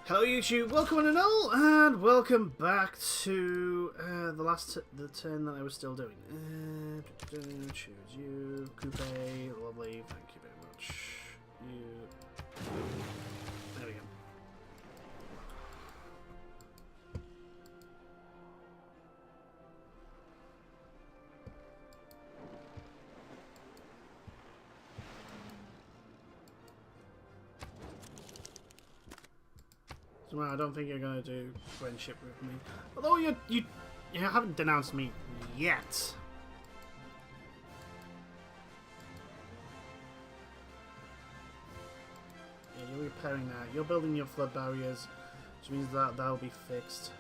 Hello YouTube, welcome one and all, and welcome back to the turn that I was still doing. Choose you, Coupe, lovely, thank you very much. You, there we go. Well, I don't think you're gonna do friendship with me. Although you haven't denounced me yet. Yeah, you're repairing that. You're building your flood barriers, which means that that'll be fixed.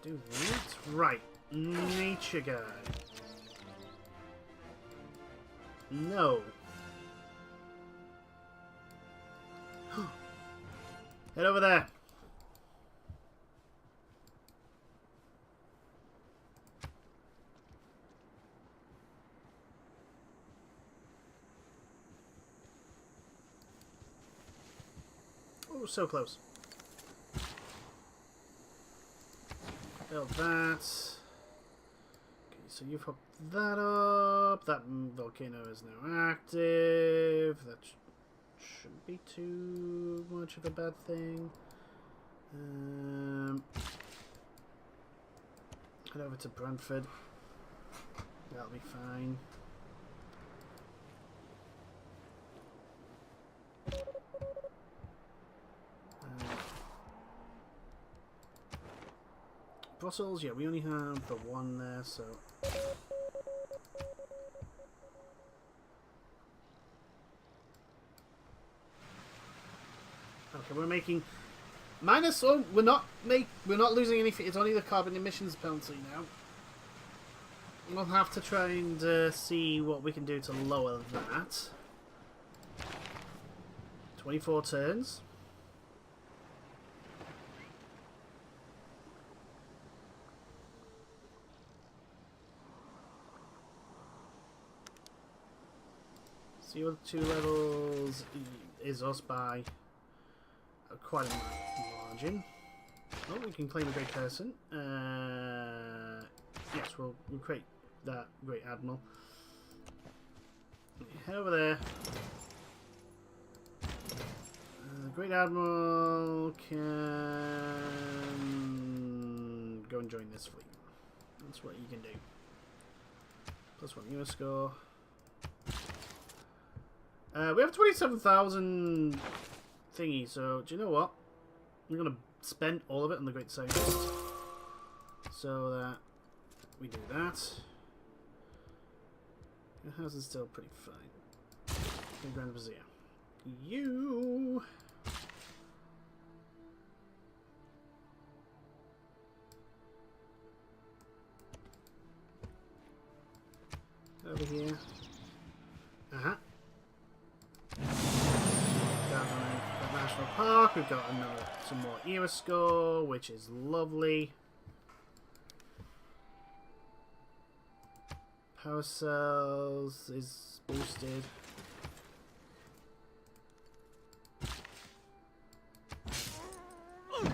Do that. Right. Nature guy. No. Head over there. Oh, so close. Build that. Okay, so you've hooked that up. That volcano is now active. That shouldn't be too much of a bad thing. Head over to Brantford. That'll be fine. Brussels, yeah, we only have the one there, so... Okay, we're making minus. Oh, we're not losing anything. It's only the carbon emissions penalty now. We'll have to try and see what we can do to lower that. 24 turns. CO2 levels is us by quite a margin. Oh, we can claim a great person. Yes, we'll create that great admiral. Head over there. The great admiral can go and join this fleet. That's what you can do. +1 US score. We have 27,000 thingy, so do you know what? I'm going to spend all of it on the Great Scientist. So that we do that. Your house is still pretty fine. Grand Vizier. You! Over here. Uh-huh. National Park, we've got some more era score, which is lovely. Power cells is boosted. There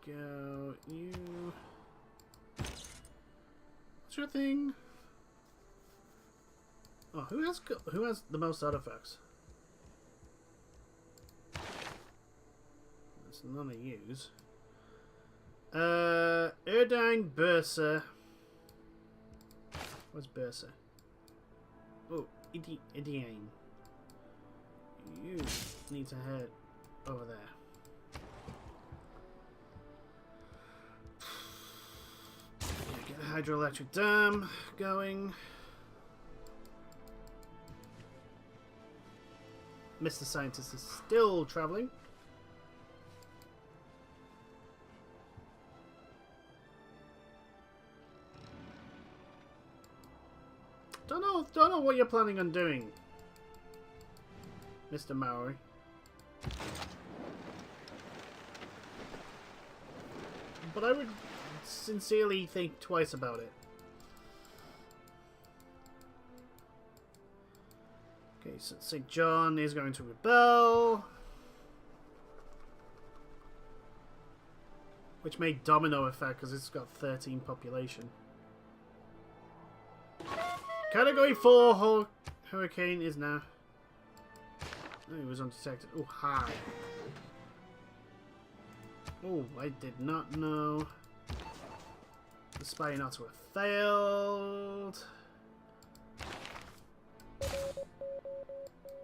we go. You. What's your thing? Oh, who has the most artifacts? None of yous. Erdine Bursa. Where's Bursa? Oh, Idiane. You need to head over there. Get the hydroelectric dam going. Mr. Scientist is still traveling. Don't know what you're planning on doing, Mr. Maori. But I would sincerely think twice about it. Okay, St. John is going to rebel. Which may domino effect because it's got 13 population. Category 4 hurricane is now. Oh, it was undetected. Oh, hi. Oh, I did not know. The spy not to have failed.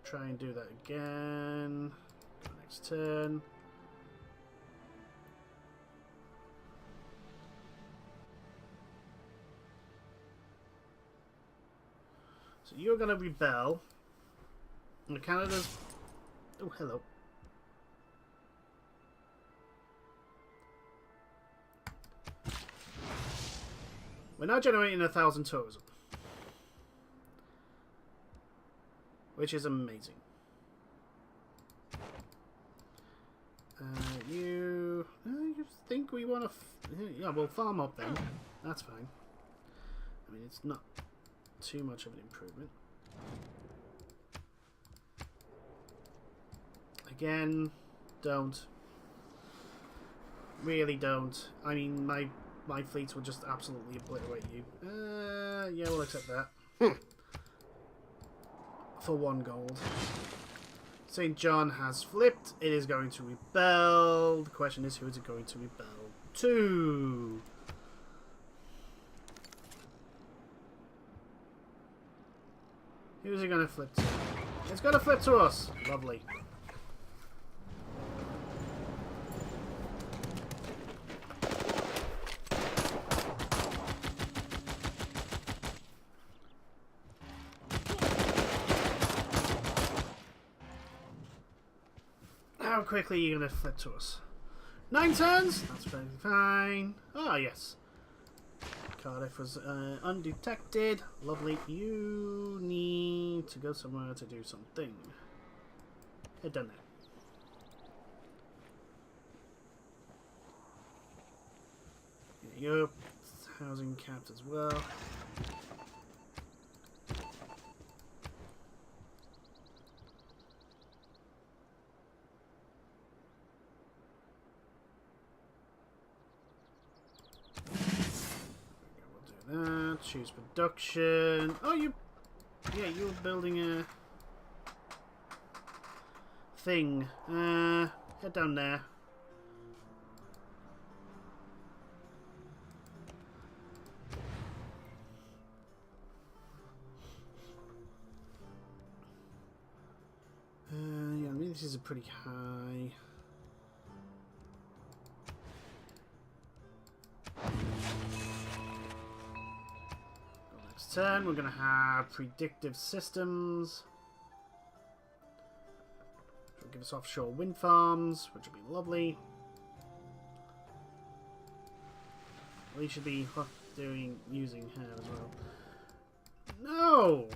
Try and do that again. Go next turn. So you're going to rebel. And Canada's... Oh, hello. We're now generating 1,000 tourism. Which is amazing. You think we want to... Yeah, we'll farm up then. That's fine. I mean, it's not too much of an improvement. Again, don't. Really don't. I mean, my fleets will just absolutely obliterate you. Yeah, we'll accept that. For 1 gold. St. John has flipped. It is going to rebel. The question is, who is it going to rebel to? Who is it going to flip to? It's going to flip to us. Lovely. How quickly are you going to flip to us? 9 turns? That's very fine. Ah, yes. Cardiff was undetected. Lovely. You need to go somewhere to do something. Head down there. Yeah, you're housing capped as well. Choose production. Oh, you... Yeah, you're building a... thing. Head down there. Yeah, I mean, this is a pretty high... turn, we're going to have predictive systems. Which will give us offshore wind farms, which will be lovely. We should be using her as well. No!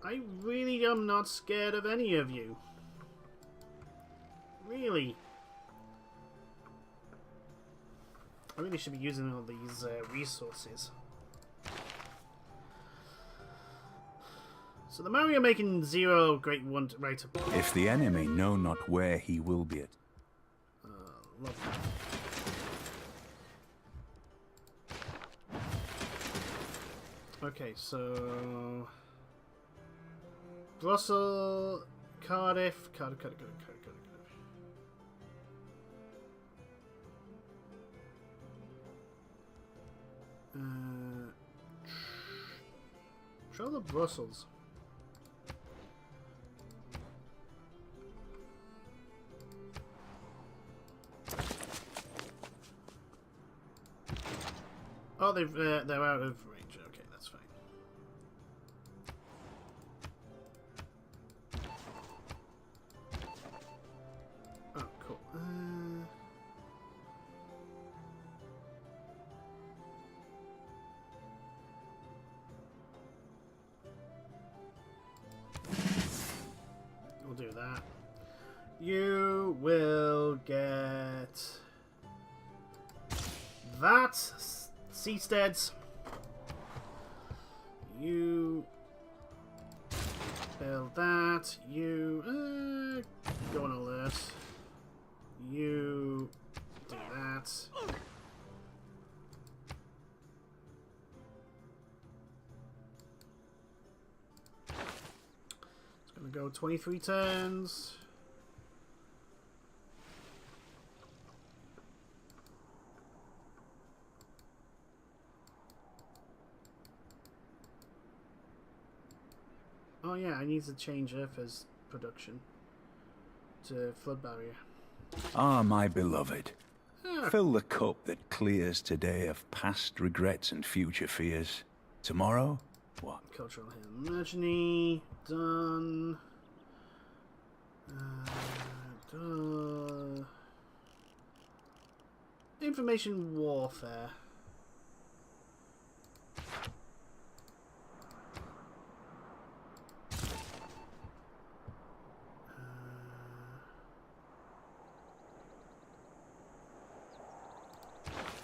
I really am not scared of any of you. Really. I really should be using all these resources. So the Maori are making 0 great one right up. If the enemy know not where he will be at. Love that. Okay, so Brussels, Cardiff. Control of Brussels. Oh, they're out of range. Okay, that's fine. Oh, cool. We'll do that. You will get that. Seasteads. You Build that. You go on alert. You do that. It's gonna go 23 turns. Oh yeah, I need to change Earth's production to flood barrier. Ah, my beloved. Ah, Fill the cup that clears today of past regrets and future fears. Tomorrow, what? cultural hegemony, done. Information warfare.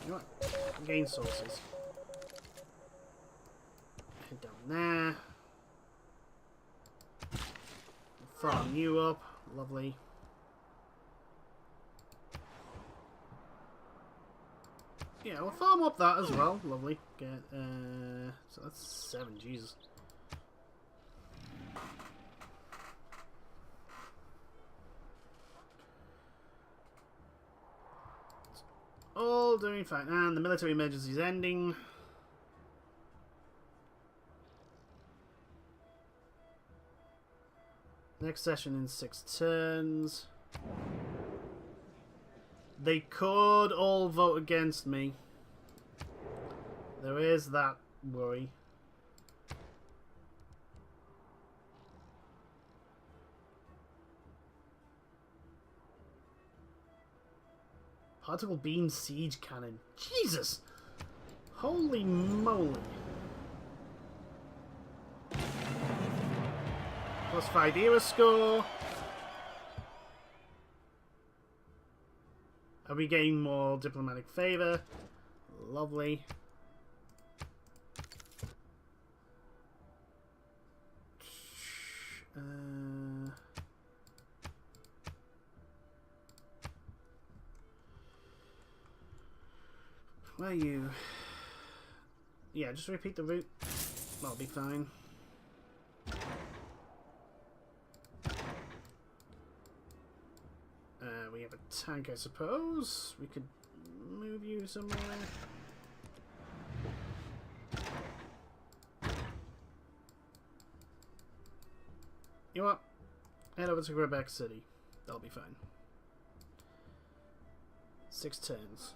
You know what? Gain sources. Head down there. Farm you up. Lovely. Yeah, we'll farm up that as well. Lovely. Get so that's 7, Jesus. All doing fine. And the military emergency is ending. Next session in 6 turns. They could all vote against me. There is that worry. Particle beam siege cannon. Jesus! Holy moly. +5 era score. Are we getting more diplomatic favor? Lovely. Where are you? Yeah, just repeat the route. That'll be fine. We have a tank, I suppose. We could move you somewhere. You know what? Head over to Quebec City. That'll be fine. 6 turns.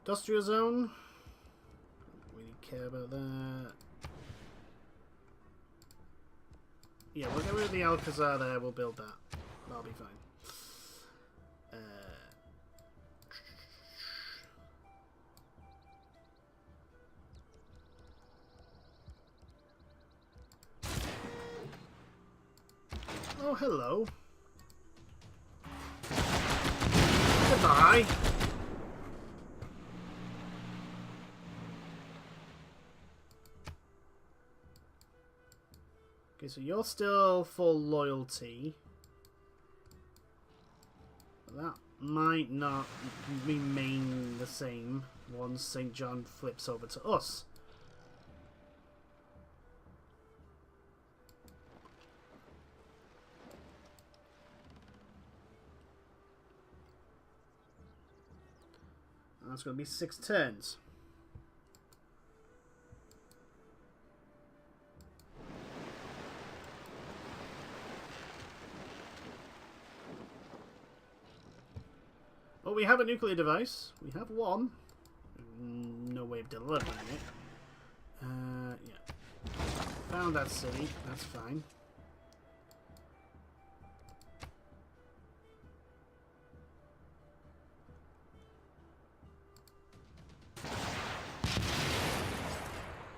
Industrial zone. Don't really care about that. Yeah, we'll get rid of the Alcazar there, we'll build that. That'll be fine. Oh, hello. Goodbye. Okay, so you're still full loyalty. But that might not remain the same once St. John flips over to us. And that's going to be 6 turns. Well, we have a nuclear device. We have one. No way of delivering it. Yeah. Found that city. That's fine.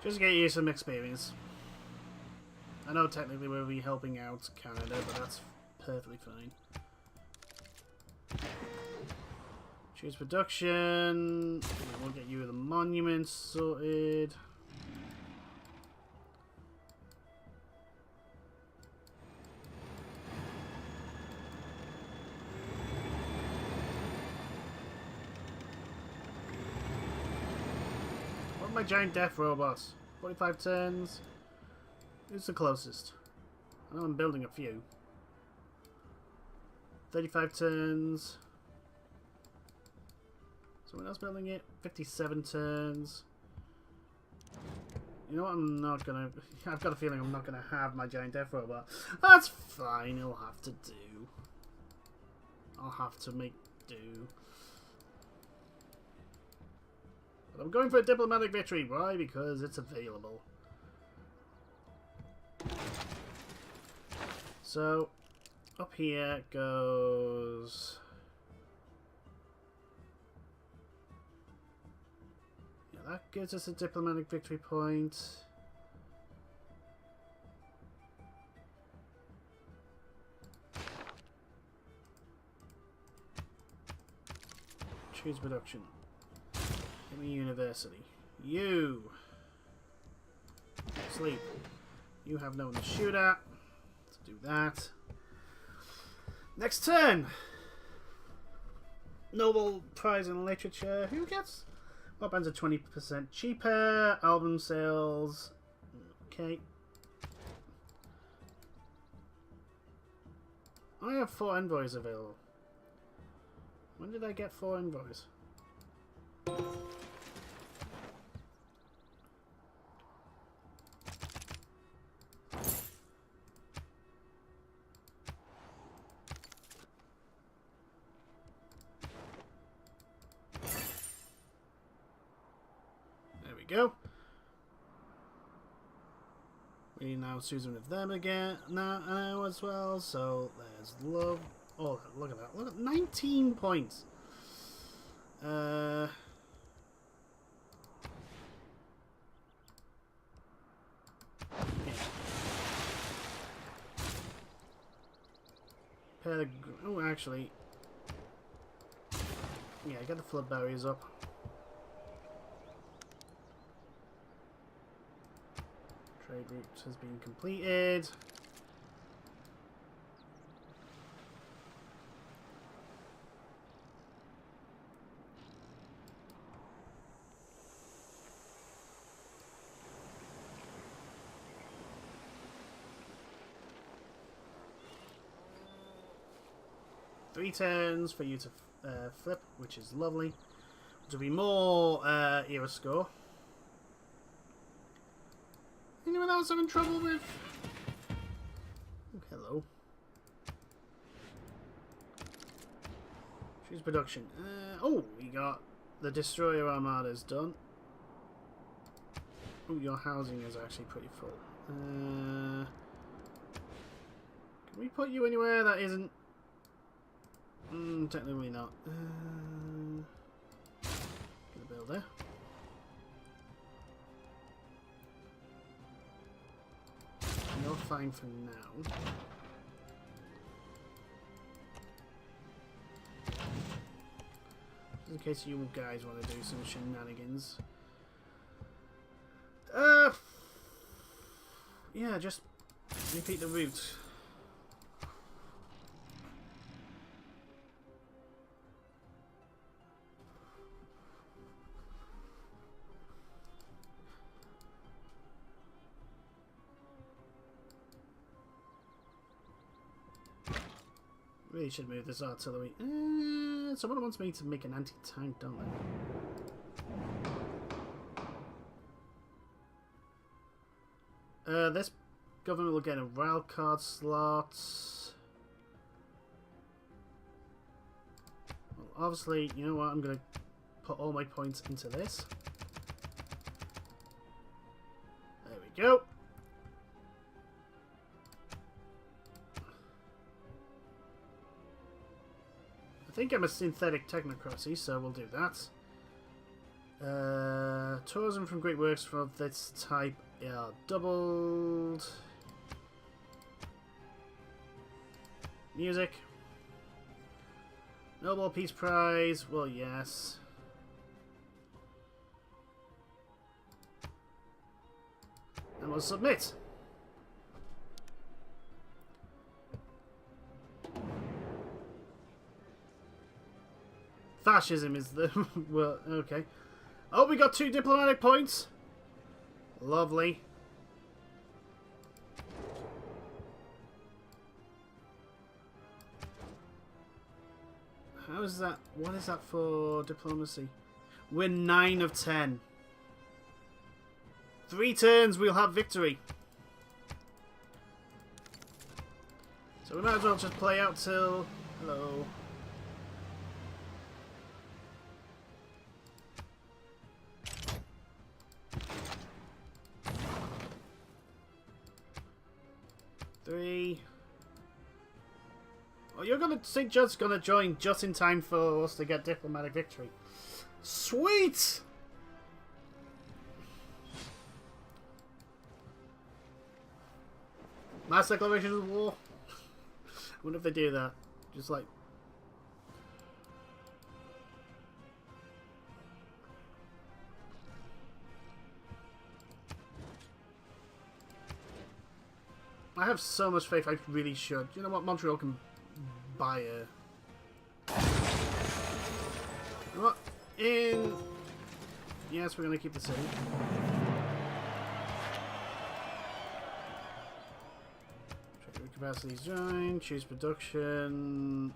Just get you some experience. I know technically we'll be helping out Canada, but that's perfectly fine. Choose production. We'll get you the monuments sorted. Not my giant death robots. 45 turns. Who's the closest? I know I'm building a few. 35 turns. Someone else building it. 57 turns. You know what? I'm not gonna. I've got a feeling I'm not gonna have my giant death robot. That's fine. It'll have to do. I'll have to make do. But I'm going for a diplomatic victory. Why? Because it's available. So, up here goes... Yeah, that gives us a diplomatic victory point. Choose production. Give me university. You! Sleep. You have no one to shoot at. Let's do that. Next turn! Nobel Prize in Literature. Who gets? What bands are 20% cheaper? Album sales. Okay. I have 4 envoys available. When did I get 4 envoys? Go. We now Susan with them again now as well. So there's love. Oh, look at that! Look at 19 points. Yeah. Oh, actually, yeah, I got the flood barriers up. Trade route has been completed. Three turns for you to flip, which is lovely. There'll be more era score. Anyone else having trouble with? Oh, hello. Choose production. Oh, we got the destroyer armada's done. Oh, your housing is actually pretty full. Can we put you anywhere that isn't? Technically not. Get a builder. You're fine for now. Just in case you guys want to do some shenanigans. Yeah, just repeat the route. Really should move this artillery. Someone wants me to make an anti-tank, don't they? This government will get a rail card slot. Well, obviously, you know what? I'm going to put all my points into this. There we go. I think I'm a synthetic technocracy, so we'll do that. Tourism from Great Works for this type are doubled. Music. Nobel Peace Prize. Well, yes. And we'll submit. Fascism is the... well, okay. Oh, we got 2 diplomatic points. Lovely. How is that? What is that for diplomacy? We're 9 of 10. 3 turns, we'll have victory. So we might as well just play out till... Hello. Three. Oh, you're gonna think Judd's gonna join just in time for us to get diplomatic victory. Sweet! Mass declaration of war. I wonder if they do that. Just like... I have so much faith I really should. You know what? Montreal can buy a... You know what? In... Yes, we're going to keep the city. Capacities join. Choose production.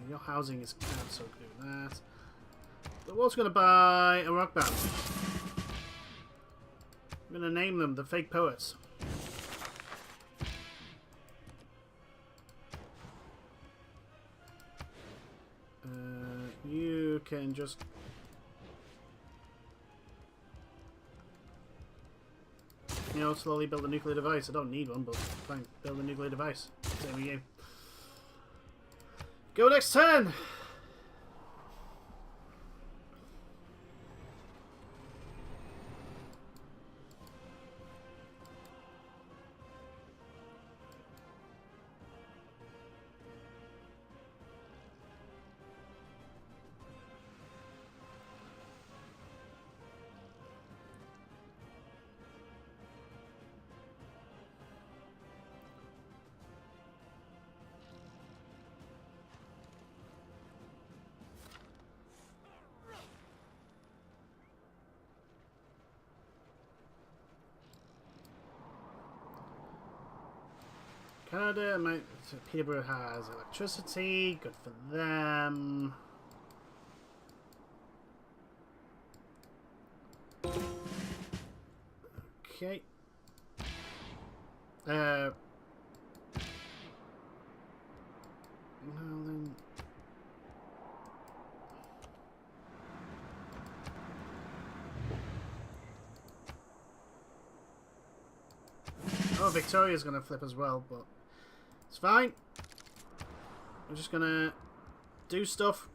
Your housing is cancelled. Do that. But we're also going to buy a rock band. I'm going to name them the Fake Poets. You can just... You know, slowly build a nuclear device. I don't need one, but fine. Build a nuclear device. Same with you. Go next turn! Canada, Peterborough has electricity, good for them. Okay. Well then. Oh, Victoria's gonna flip as well, but it's fine. We're just gonna do stuff,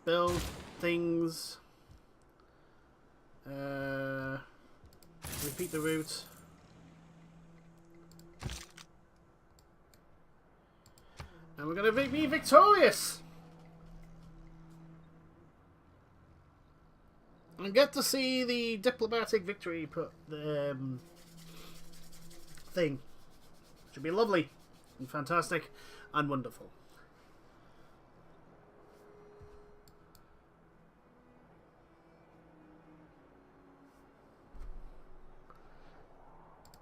build things, repeat the route. And we're gonna be victorious! And get to see the diplomatic victory put the thing. Should be lovely and fantastic and wonderful.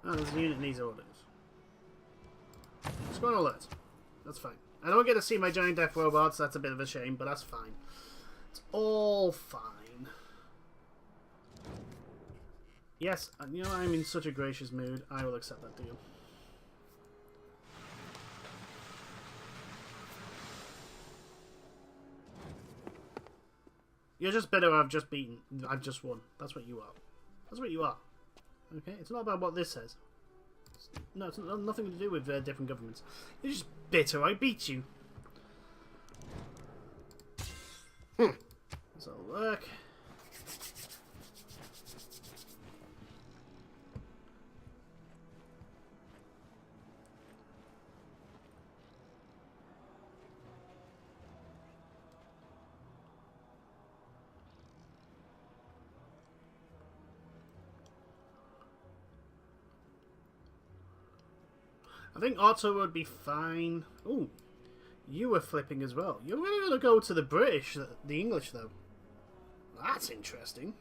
Oh, there's a unit that needs orders. Squad alert. That's fine. I don't get to see my giant death robots, that's a bit of a shame, but that's fine. It's all fine. Yes, you know, I'm in such a gracious mood, I will accept that deal. You're just bitter, I've just beaten. I've just won. That's what you are. That's what you are. Okay? It's not about what this says. No, it's nothing to do with different governments. You're just bitter, I beat you. This'll work. I think Otto would be fine. Ooh, you were flipping as well. You're really going to go to the British, the English, though. That's interesting.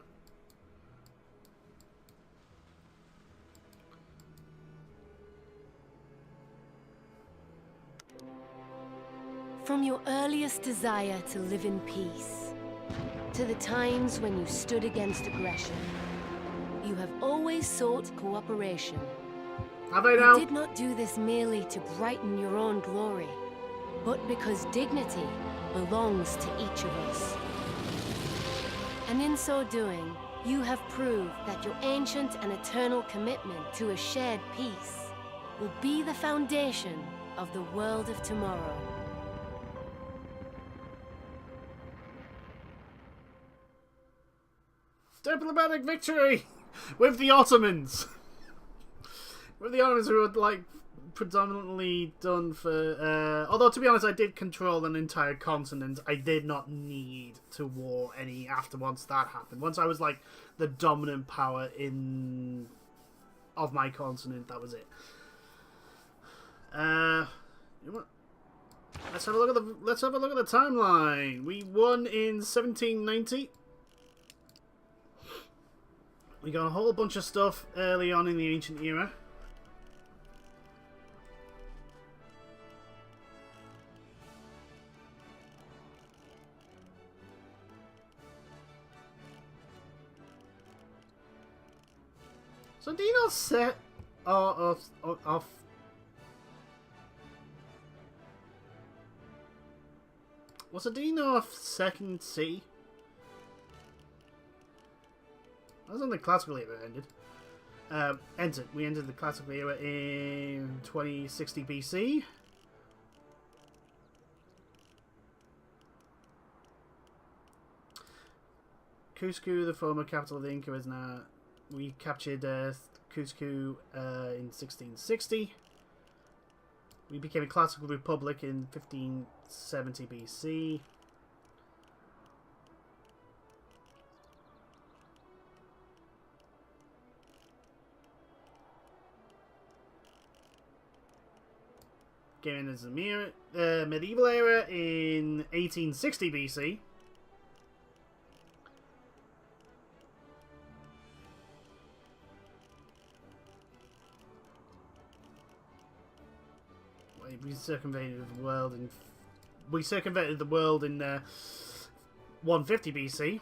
From your earliest desire to live in peace, to the times when you stood against aggression, you have always sought cooperation. Have I now? You did not do this merely to brighten your own glory, but because dignity belongs to each of us. And in so doing, you have proved that your ancient and eternal commitment to a shared peace will be the foundation of the world of tomorrow. Diplomatic victory with the Ottomans. With the Ottomans, who were like predominantly done for. Although to be honest, I did control an entire continent. I did not need to war any after once that happened. Once I was like the dominant power of my continent, that was it. You know what? Let's have a look at the timeline. We won in 1790. We got a whole bunch of stuff early on in the ancient era. So do you not set off? Was Adino a second city? That was when the classical era ended. We entered the classical era in 2060 BC. Cusco, the former capital of the Inca, is now. We captured Cusco in 1660. We became a classical republic in 1570 BC. Came in as a medieval era in 1860 BC. We circumvented the world in 150 BC.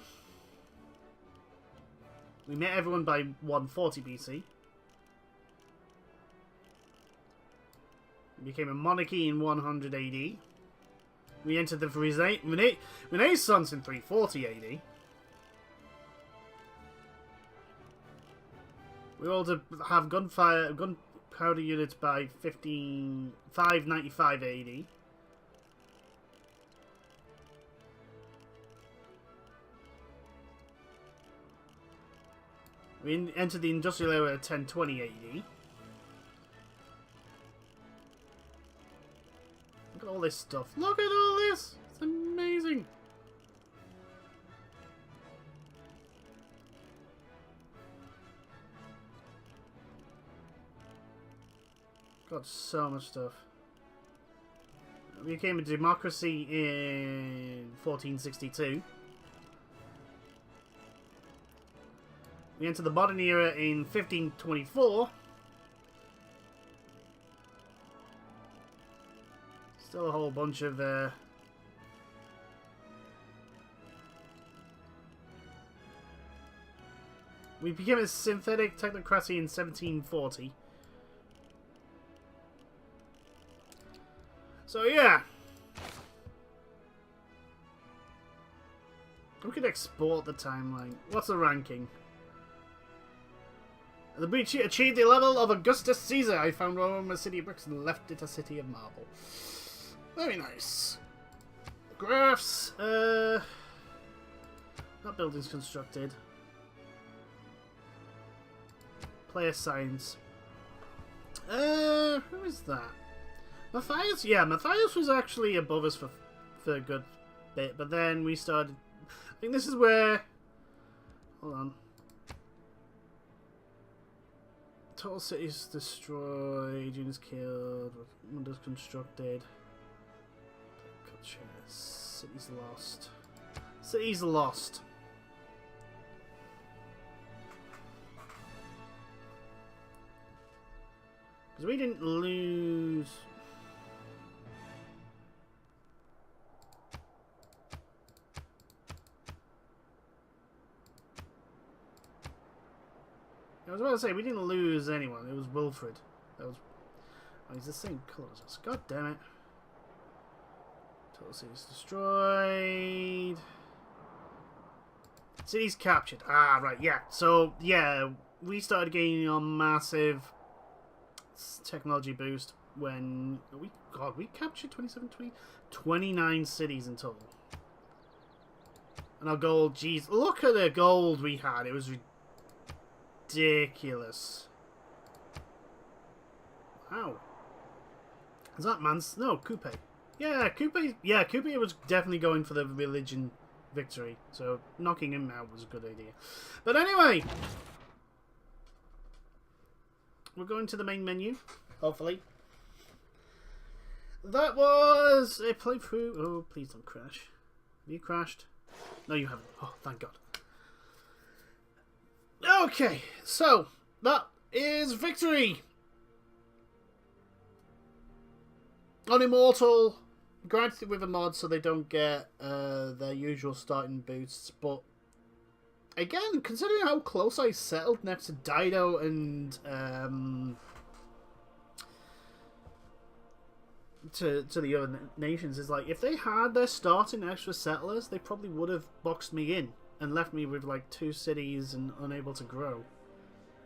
We met everyone by 140 BC. We became a monarchy in 100 AD. We entered the Renaissance in 340 AD. We also have gunpowder units by 595 AD. We entered the industrial era at 1020 AD. Look at all this stuff. Look at all this! It's amazing! Got so much stuff. We became a democracy in 1462. We entered the modern era in 1524. Still a whole bunch of we became a synthetic technocracy in 1740. So yeah, we could export the timeline. What's the ranking? The breach achieved the level of Augustus Caesar. I found Rome a city of bricks and left it a city of marble. Very nice. Graphs. That building's constructed. Player science. Who is that? Matthias? Yeah, Matthias was actually above us for a good bit, but then we started. I think this is where. Hold on. Total cities destroyed, units killed, windows constructed. Culture. Cities lost. Cities lost. Because we didn't lose... I was about to say, we didn't lose anyone. It was Wilfred. That was... Oh, he's the same colour as us. God damn it. Total city's destroyed. City's captured. Ah, right, yeah. So, yeah, we started gaining a massive technology boost when... we captured 29 cities in total. And our gold, jeez, look at the gold we had. It was ridiculous. Wow. Is that Mans? No, Coupe. Yeah, Coupe. Yeah, Coupe was definitely going for the religion victory. So knocking him out was a good idea. But anyway, we're going to the main menu. Hopefully. That was a playthrough. Oh, please don't crash. Have you crashed? No, you haven't. Oh, thank God. Okay, so that is victory on Immortal. Granted with a mod so they don't get their usual starting boosts, but again, considering how close I settled next to Dido and to the other nations, is like, if they had their starting extra settlers, they probably would have boxed me in and left me with like 2 cities and unable to grow.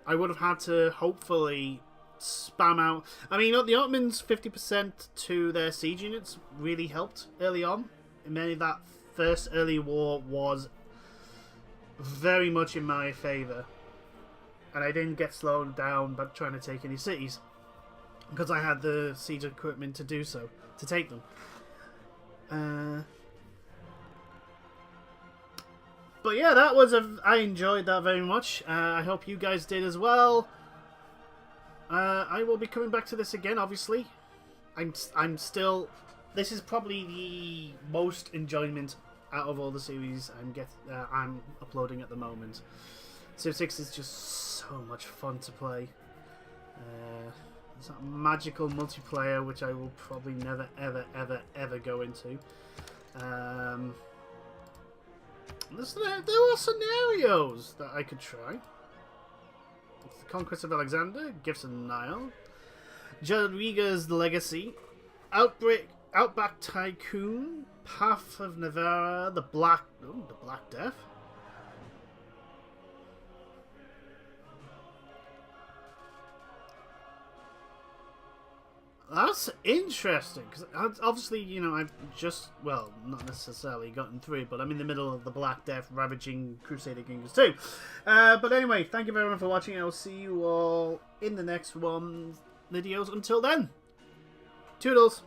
I would have had to hopefully spam out. I mean, the Ottomans 50% to their siege units really helped early on. And many of that first early war was very much in my favour. And I didn't get slowed down by trying to take any cities, because I had the siege equipment to do so, to take them. But yeah, that was I enjoyed that very much. I hope you guys did as well. I will be coming back to this again, obviously. I'm still... This is probably the most enjoyment out of all the series I'm uploading at the moment. Civ 6 is just so much fun to play. It's that magical multiplayer, which I will probably never, ever, ever, ever go into. There were scenarios that I could try. It's the Conquest of Alexander, Gifts of Nile, Jadwiga's Legacy, Outback Tycoon, Path of Navarra, the Black Death. That's interesting, because obviously, you know, I've just, well, not necessarily gotten through it, but I'm in the middle of the Black Death ravaging Crusader Kings 2. But anyway, thank you very much for watching. I'll see you all in the next one videos. Until then, toodles!